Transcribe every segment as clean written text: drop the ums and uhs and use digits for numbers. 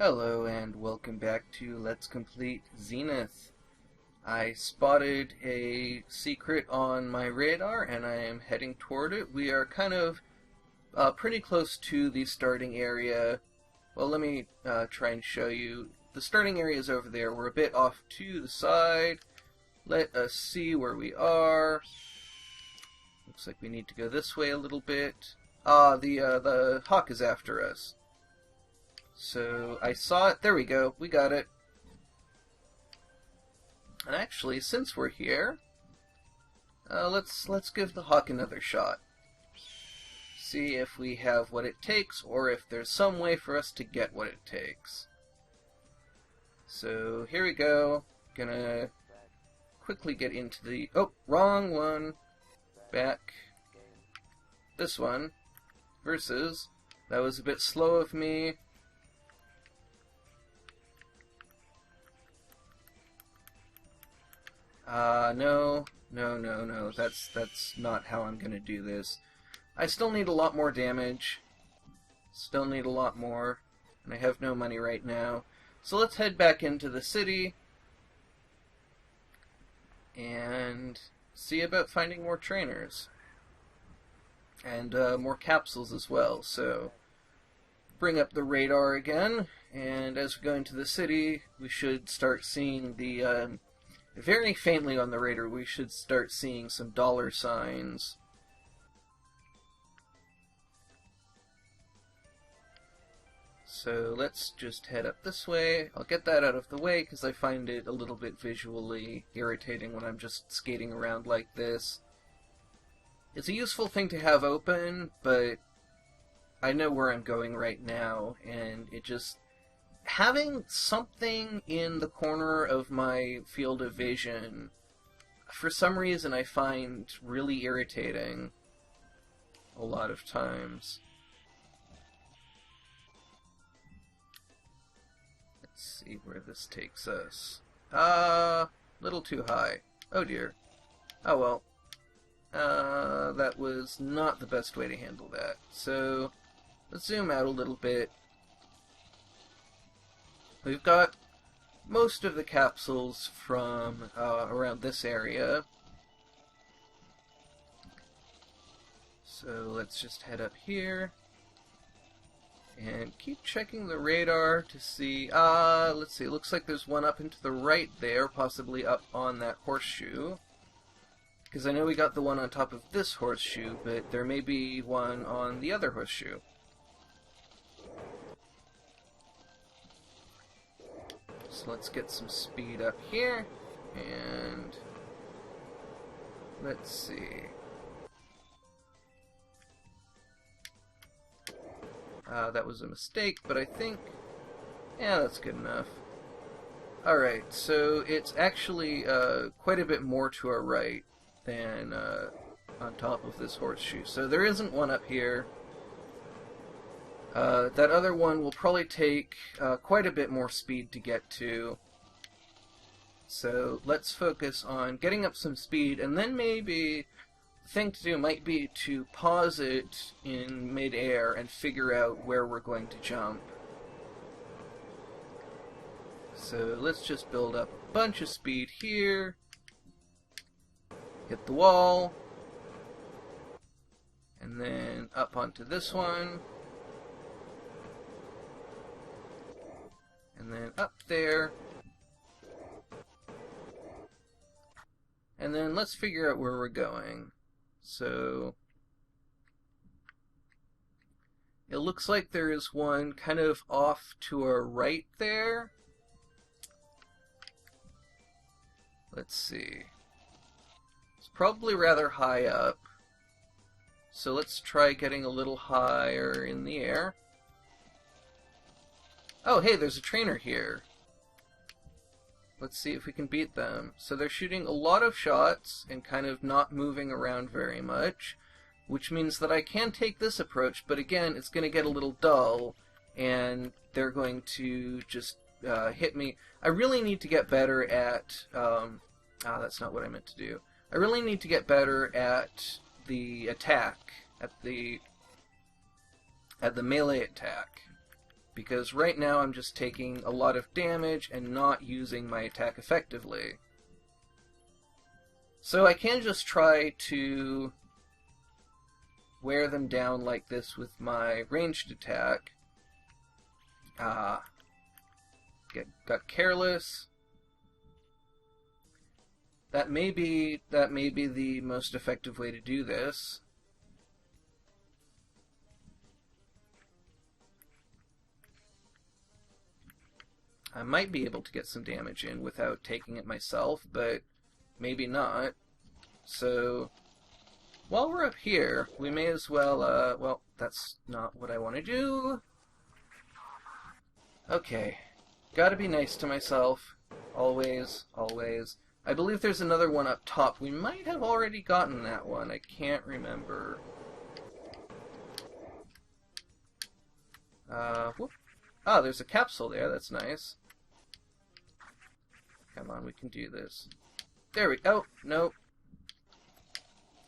Hello and welcome back to Let's Complete Zenith. I spotted a secret on my radar and I am heading toward it. We are kind of pretty close to the starting area. Well, let me try and show you. The starting area is over there. We're a bit off to the side. Let us see where we are. Looks like we need to go this way a little bit. The hawk is after us. So I saw it. There we go. We got it. And actually, since we're here, let's give the hawk another shot. See if we have what it takes, or if there's some way for us to get what it takes. So here we go. Gonna quickly get into the... Oh, wrong one. Back. This one. Versus. That was a bit slow of me. No. That's not how I'm gonna do this. I still need a lot more damage. Still need a lot more. And I have no money right now. So let's head back into the city. And see about finding more trainers. And more capsules as well. So bring up the radar again. And as we go into the city, we should start seeing the... very faintly on the radar, we should start seeing some dollar signs. So let's just head up this way. I'll get that out of the way because I find it a little bit visually irritating when I'm just skating around like this. It's a useful thing to have open, but I know where I'm going right now, and it just... having something in the corner of my field of vision, for some reason I find really irritating a lot of times. Let's see where this takes us. Little too high. Oh dear. Oh well. That was not the best way to handle that. So, let's zoom out a little bit. We've got most of the capsules from around this area. So let's just head up here. And keep checking the radar to see... let's see, it looks like there's one up into the right there, possibly up on that horseshoe. Because I know we got the one on top of this horseshoe, but there may be one on the other horseshoe. So let's get some speed up here, and let's see. That was a mistake, but I think, yeah, that's good enough. Alright, so it's actually quite a bit more to our right than on top of this horseshoe. So there isn't one up here. That other one will probably take quite a bit more speed to get to. So let's focus on getting up some speed, and then maybe the thing to do might be to pause it in mid-air and figure out where we're going to jump. So let's just build up a bunch of speed here. Hit the wall. And then up onto this one. And then up there. And then let's figure out where we're going. So it looks like there is one kind of off to our right there. Let's see. It's probably rather high up. So let's try getting a little higher in the air. Oh, hey, there's a trainer here. Let's see if we can beat them. So they're shooting a lot of shots and kind of not moving around very much, which means that I can take this approach, but again, it's going to get a little dull, and they're going to just hit me. I really need to get better at... that's not what I meant to do. I really need to get better at the attack, at the melee attack. because right now I'm just taking a lot of damage and not using my attack effectively. So I can just try to wear them down like this with my ranged attack. Got careless. That may be the most effective way to do this. I might be able to get some damage in without taking it myself, but maybe not. So, while we're up here, we may as well, well, that's not what I want to do. Okay. Gotta be nice to myself. Always, always. I believe there's another one up top. We might have already gotten that one. I can't remember. Whoop. Oh, there's a capsule there. That's nice. Come on, we can do this. There we go. Nope.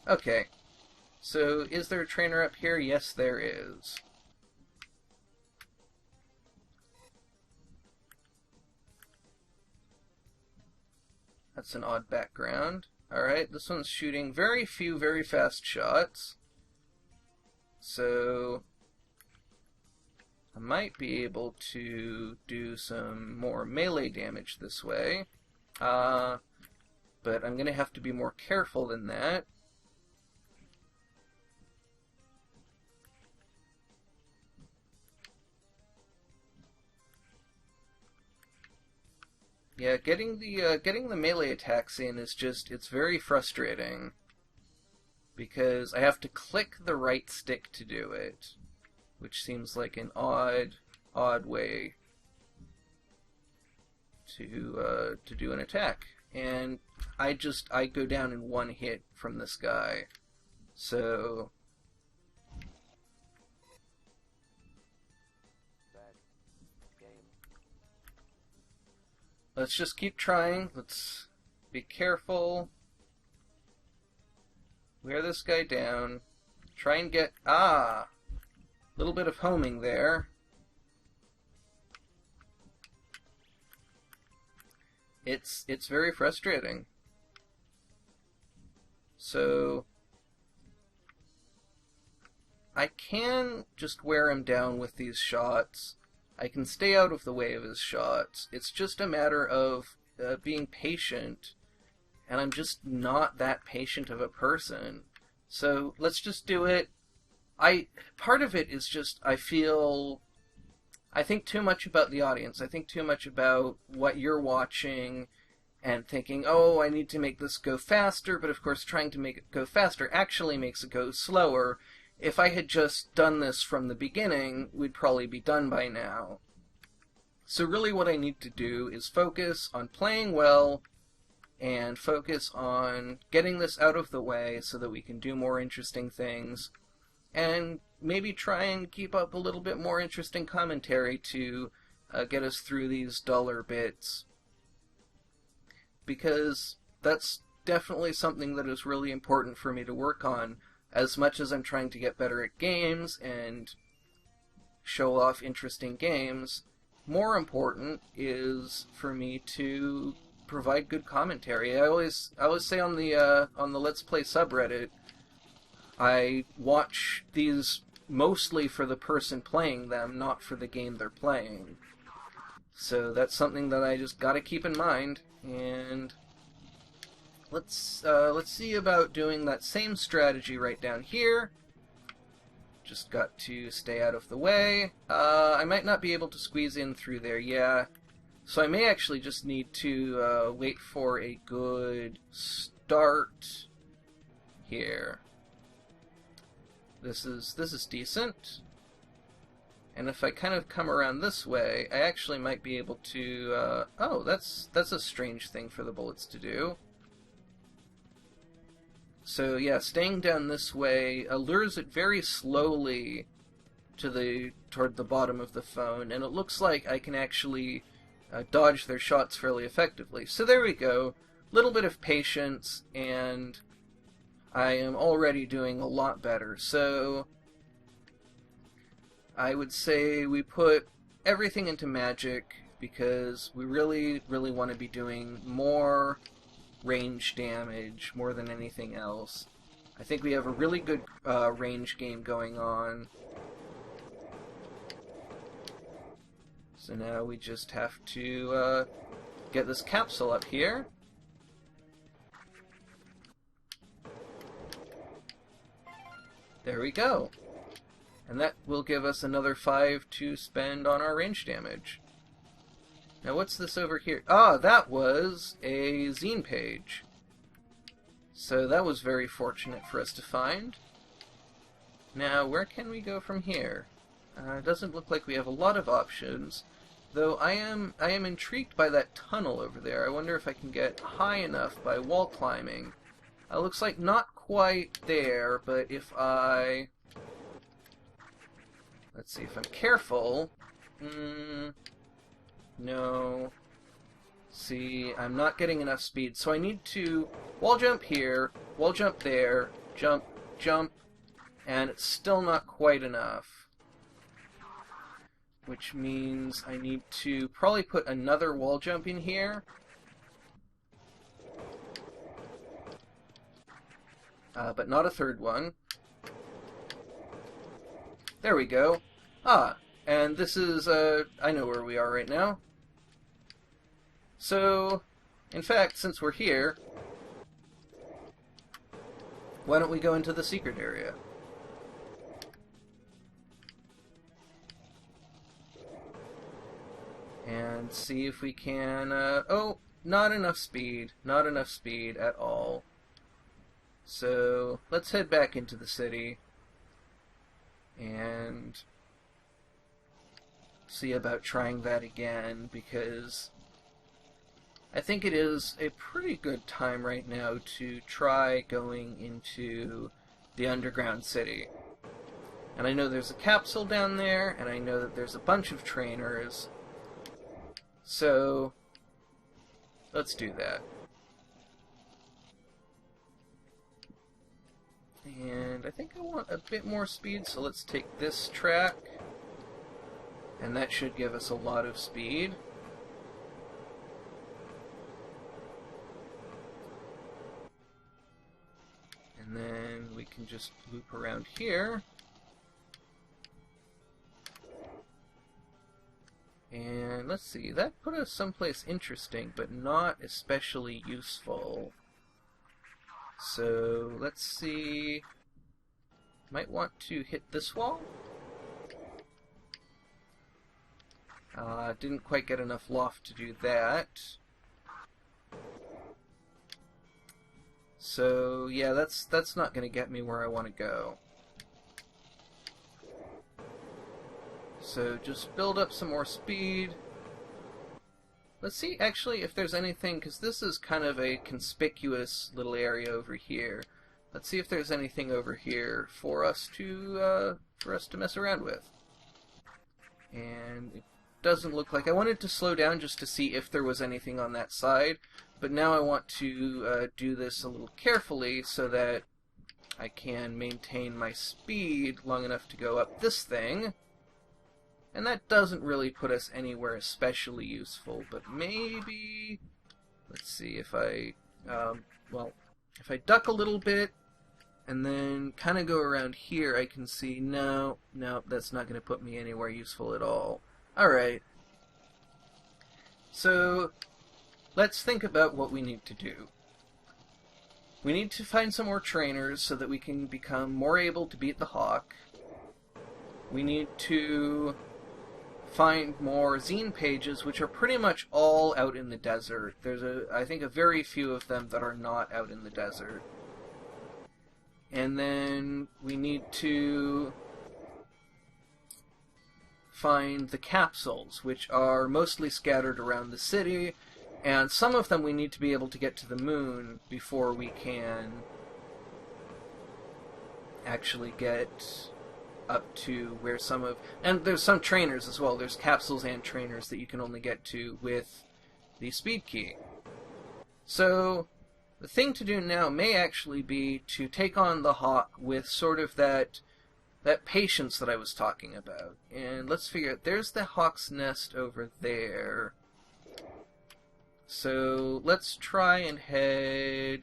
Okay. So, is there a trainer up here? Yes, there is. That's an odd background. Alright, this one's shooting very few, very fast shots. So, I might be able to do some more melee damage this way. But I'm going to have to be more careful than that. Yeah, getting the melee attacks in is just, it's very frustrating. Because I have to click the right stick to do it. Which seems like an odd way to do an attack. And I go down in one hit from this guy. So let's just keep trying. Let's be careful. Wear this guy down. Try and get... a little bit of homing there. It's very frustrating. So I can just wear him down with these shots. I can stay out of the way of his shots. It's just a matter of being patient, and I'm just not that patient of a person. So let's just do it. Part of it is just I think too much about the audience. I think too much about what you're watching and thinking, oh, I need to make this go faster, but of course trying to make it go faster actually makes it go slower. If I had just done this from the beginning, we'd probably be done by now. So really what I need to do is focus on playing well and focus on getting this out of the way so that we can do more interesting things, and maybe try and keep up a little bit more interesting commentary to get us through these duller bits. Because that's definitely something that is really important for me to work on. As much as I'm trying to get better at games and show off interesting games, more important is for me to provide good commentary. I always say on the Let's Play subreddit, I watch these mostly for the person playing them, not for the game they're playing. So that's something that I just gotta keep in mind, and let's see about doing that same strategy right down here. Just got to stay out of the way. I might not be able to squeeze in through there, yeah. So I may actually just need to wait for a good start here. This is decent. And if I kind of come around this way, I actually might be able to... oh, that's a strange thing for the bullets to do. So yeah, staying down this way lures it very slowly toward the bottom of the phone, and it looks like I can actually dodge their shots fairly effectively. So there we go. Little bit of patience, and I am already doing a lot better. So I would say we put everything into magic because we really want to be doing more range damage more than anything else. I think we have a really good range game going on. So now we just have to get this capsule up here. There we go. And that will give us another 5 to spend on our range damage. Now what's this over here? Ah, that was a zine page. So that was very fortunate for us to find. Now where can we go from here? It doesn't look like we have a lot of options. Though I am intrigued by that tunnel over there. I wonder if I can get high enough by wall climbing. Looks like not quite there, but if I... Let's see, if I'm careful... No. See, I'm not getting enough speed, so I need to wall jump here, wall jump there, jump, jump, and it's still not quite enough. Which means I need to probably put another wall jump in here. But not a third one. There we go. Ah, and this is, I know where we are right now. So, in fact, since we're here, why don't we go into the secret area? And see if we can, oh, not enough speed. Not enough speed at all. So, let's head back into the city and see about trying that again, because I think it is a pretty good time right now to try going into the underground city. And I know there's a capsule down there, and I know that there's a bunch of trainers. So, let's do that. And I think I want a bit more speed, so let's take this track. And that should give us a lot of speed. And then we can just loop around here. And let's see, that put us someplace interesting, but not especially useful. So, let's see... Might want to hit this wall. Didn't quite get enough loft to do that. So, yeah, that's not going to get me where I want to go. So, just build up some more speed. Let's see, actually, if there's anything, because this is kind of a conspicuous little area over here. Let's see if there's anything over here for us to mess around with. And it doesn't look like... I wanted to slow down just to see if there was anything on that side, but now I want to do this a little carefully so that I can maintain my speed long enough to go up this thing. And that doesn't really put us anywhere especially useful, but maybe... Let's see, if I... well, if I duck a little bit, and then kind of go around here, I can see, no, that's not going to put me anywhere useful at all. Alright. So, let's think about what we need to do. We need to find some more trainers so that we can become more able to beat the Hawk. We need to find more zine pages, which are pretty much all out in the desert. There's I think a very few of them that are not out in the desert. And then we need to find the capsules, which are mostly scattered around the city, and some of them we need to be able to get to the moon before we can actually get up to where some of... And there's some trainers as well. There's capsules and trainers that you can only get to with the speed key. So, the thing to do now may actually be to take on the Hawk with sort of that that patience that I was talking about. And let's figure out, there's the hawk's nest over there. So let's try and head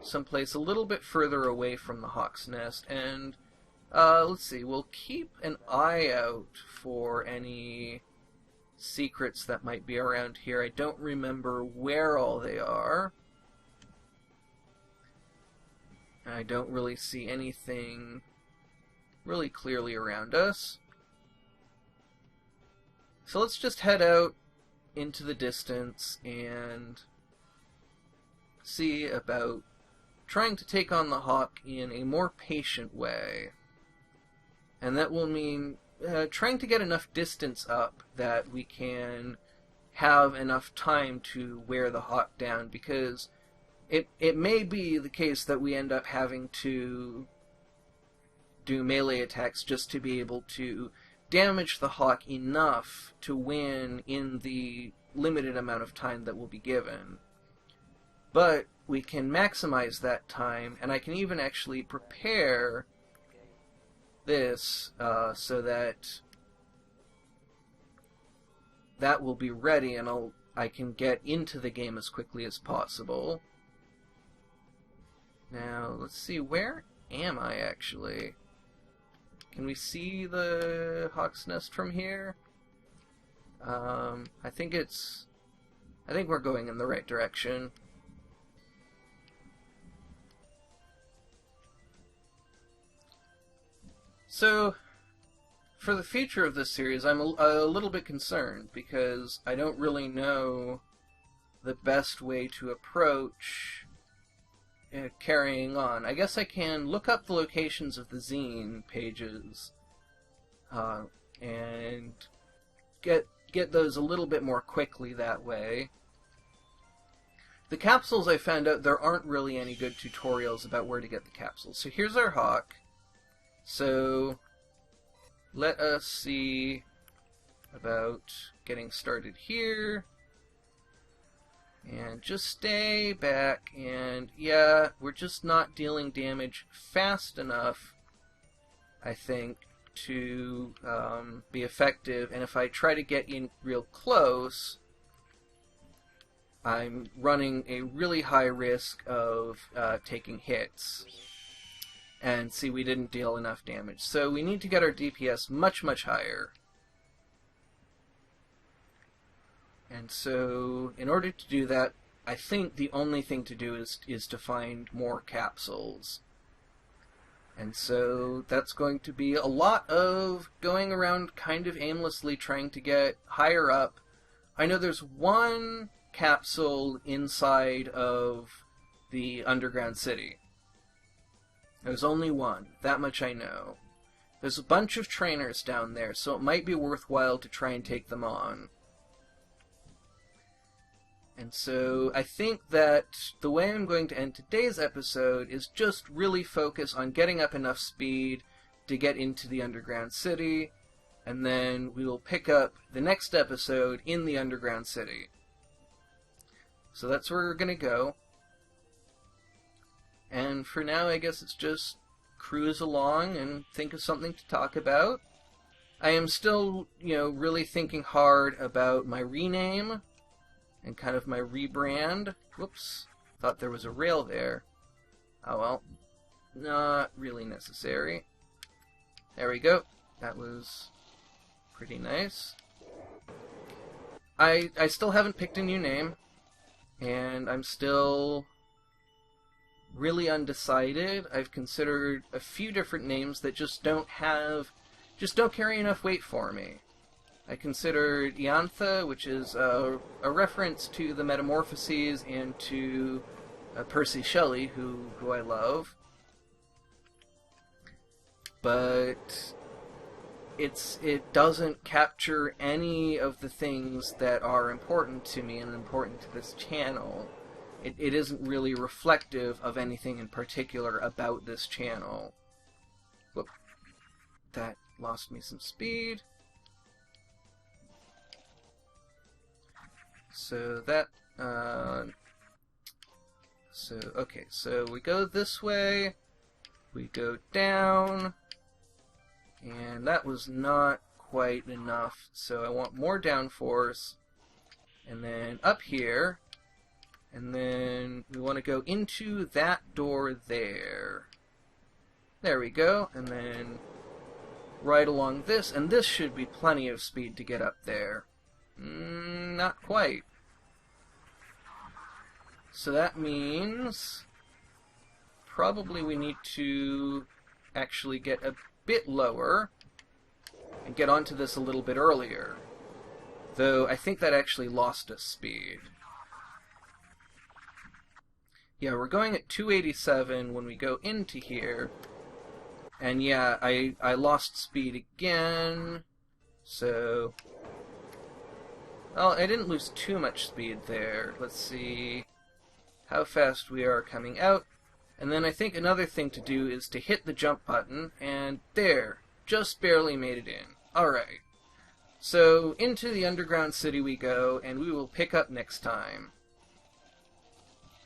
someplace a little bit further away from the hawk's nest, and let's see, we'll keep an eye out for any secrets that might be around here. I don't remember where all they are. I don't really see anything really clearly around us. So let's just head out into the distance and see about trying to take on the hawk in a more patient way. And that will mean trying to get enough distance up that we can have enough time to wear the hawk down, because it may be the case that we end up having to do melee attacks just to be able to damage the hawk enough to win in the limited amount of time that will be given. But we can maximize that time, and I can even actually prepare this so that that will be ready, and I can get into the game as quickly as possible. Now, let's see, where am I actually? Can we see the hawk's nest from here? I think we're going in the right direction. So, for the future of this series, I'm a little bit concerned, because I don't really know the best way to approach carrying on. I guess I can look up the locations of the zine pages and get those a little bit more quickly that way. The capsules, I found out there aren't really any good tutorials about where to get the capsules. So here's our hawk. So let us see about getting started here. And just stay back, and yeah, we're just not dealing damage fast enough, I think, to be effective. And if I try to get in real close, I'm running a really high risk of taking hits. And see, we didn't deal enough damage. So we need to get our DPS much, much higher. And so, in order to do that, I think the only thing to do is to find more capsules. And so, that's going to be a lot of going around kind of aimlessly trying to get higher up. I know there's one capsule inside of the underground city. There's only one. That much I know. There's a bunch of trainers down there, so it might be worthwhile to try and take them on. And so I think that the way I'm going to end today's episode is just really focus on getting up enough speed to get into the underground city, and then we will pick up the next episode in the underground city. So that's where we're going to go. And for now, I guess it's just cruise along and think of something to talk about. I am still, really thinking hard about my rename and kind of my rebrand. Whoops, thought there was a rail there. Oh well, not really necessary. There we go. That was pretty nice. I still haven't picked a new name, and I'm still really undecided. I've considered a few different names that just don't carry enough weight for me. I considered Iantha, which is a reference to the Metamorphoses and to Percy Shelley, who I love. But it doesn't capture any of the things that are important to me and important to this channel. It isn't really reflective of anything in particular about this channel. Whoop. That lost me some speed. So that, okay, so we go this way, we go down, And that was not quite enough, so I want more downforce. And then up here, and then we want to go into that door there. There we go, and then right along this, and this should be plenty of speed to get up there. Not quite. So that means probably we need to actually get a bit lower and get onto this a little bit earlier. Though I think that actually lost us speed. Yeah, we're going at 287 when we go into here. And yeah, I lost speed again. So, well, I didn't lose too much speed there. Let's see how fast we are coming out. And then I think another thing to do is to hit the jump button, and there, just barely made it in. Alright. So, into the underground city we go, and we will pick up next time.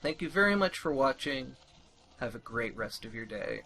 Thank you very much for watching. Have a great rest of your day.